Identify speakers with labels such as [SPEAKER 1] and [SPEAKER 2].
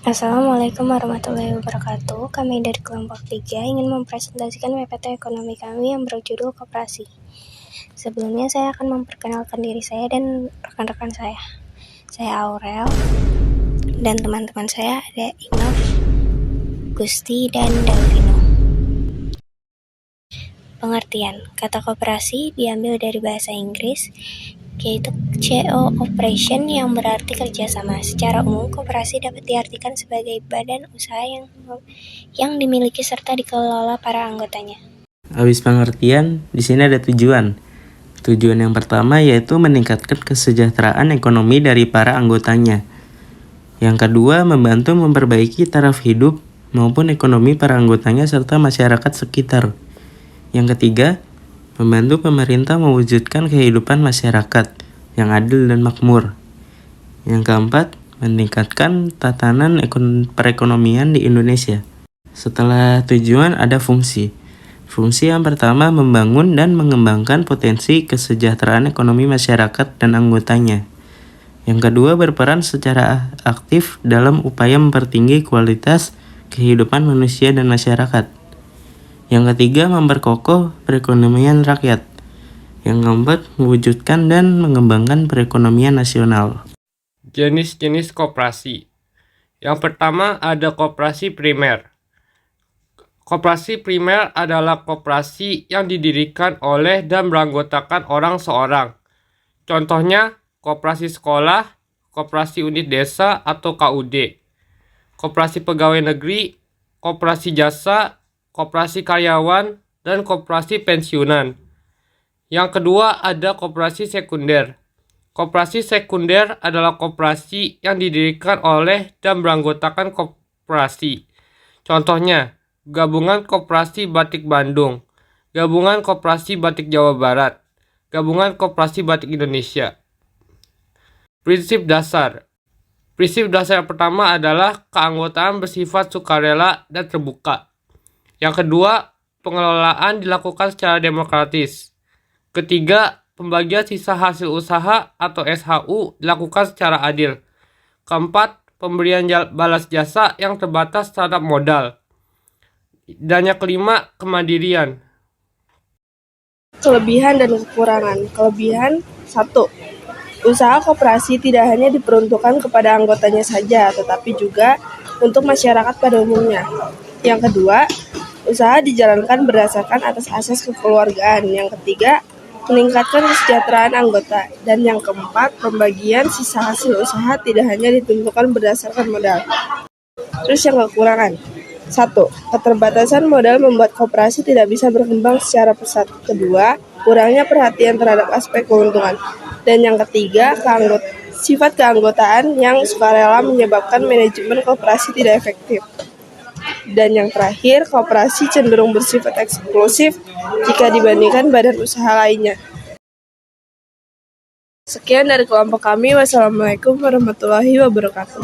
[SPEAKER 1] Assalamualaikum warahmatullahi wabarakatuh. Kami dari kelompok 3 ingin mempresentasikan PPT ekonomi kami yang berjudul Koperasi. Sebelumnya saya akan memperkenalkan diri saya dan rekan-rekan saya. Saya Aurel dan teman-teman saya ada Inov, Gusti, dan Dalvino. Pengertian kata koperasi diambil dari bahasa Inggris, yaitu co-operation yang berarti kerjasama. Secara umum, koperasi dapat diartikan sebagai badan usaha yang dimiliki serta dikelola para anggotanya.
[SPEAKER 2] Habis pengertian, di sini ada tujuan. Tujuan yang pertama yaitu meningkatkan kesejahteraan ekonomi dari para anggotanya. Yang kedua, membantu memperbaiki taraf hidup maupun ekonomi para anggotanya serta masyarakat sekitar. Yang ketiga, membantu pemerintah mewujudkan kehidupan masyarakat yang adil dan makmur. Yang keempat, meningkatkan tatanan perekonomian di Indonesia. Setelah tujuan ada fungsi. Fungsi yang pertama membangun dan mengembangkan potensi kesejahteraan ekonomi masyarakat dan anggotanya. Yang kedua, berperan secara aktif dalam upaya mempertinggi kualitas kehidupan manusia dan masyarakat. Yang ketiga, memperkokoh perekonomian rakyat. Yang keempat, mewujudkan dan mengembangkan perekonomian nasional.
[SPEAKER 3] Jenis-jenis koperasi. Yang pertama ada koperasi primer. Koperasi primer adalah koperasi yang didirikan oleh dan beranggotakan orang seorang. Contohnya, koperasi sekolah, koperasi unit desa atau KUD, koperasi pegawai negeri, koperasi jasa, koperasi karyawan, dan koperasi pensiunan. Yang kedua ada koperasi sekunder. Koperasi sekunder adalah koperasi yang didirikan oleh dan beranggotakan koperasi. Contohnya, Gabungan Koperasi Batik Bandung, Gabungan Koperasi Batik Jawa Barat, Gabungan Koperasi Batik Indonesia. Prinsip dasar. Prinsip dasar yang pertama adalah keanggotaan bersifat sukarela dan terbuka. Yang kedua, pengelolaan dilakukan secara demokratis. Ketiga, pembagian sisa hasil usaha atau SHU dilakukan secara adil. Keempat, pemberian balas jasa yang terbatas terhadap modal. Dan yang kelima, kemandirian.
[SPEAKER 4] Kelebihan dan kekurangan. Kelebihan 1. Usaha koperasi tidak hanya diperuntukkan kepada anggotanya saja, tetapi juga untuk masyarakat pada umumnya. Yang kedua, usaha dijalankan berdasarkan atas asas kekeluargaan. Yang ketiga, meningkatkan kesejahteraan anggota. Dan yang keempat, pembagian sisa hasil usaha tidak hanya ditentukan berdasarkan modal. Terus yang kekurangan. 1. Keterbatasan modal membuat koperasi tidak bisa berkembang secara pesat. Kedua, kurangnya perhatian terhadap aspek keuntungan. Dan yang ketiga, sifat keanggotaan yang sukarela menyebabkan manajemen koperasi tidak efektif. Dan yang terakhir, koperasi cenderung bersifat eksklusif jika dibandingkan badan usaha lainnya. Sekian dari kelompok kami. Wassalamualaikum warahmatullahi wabarakatuh.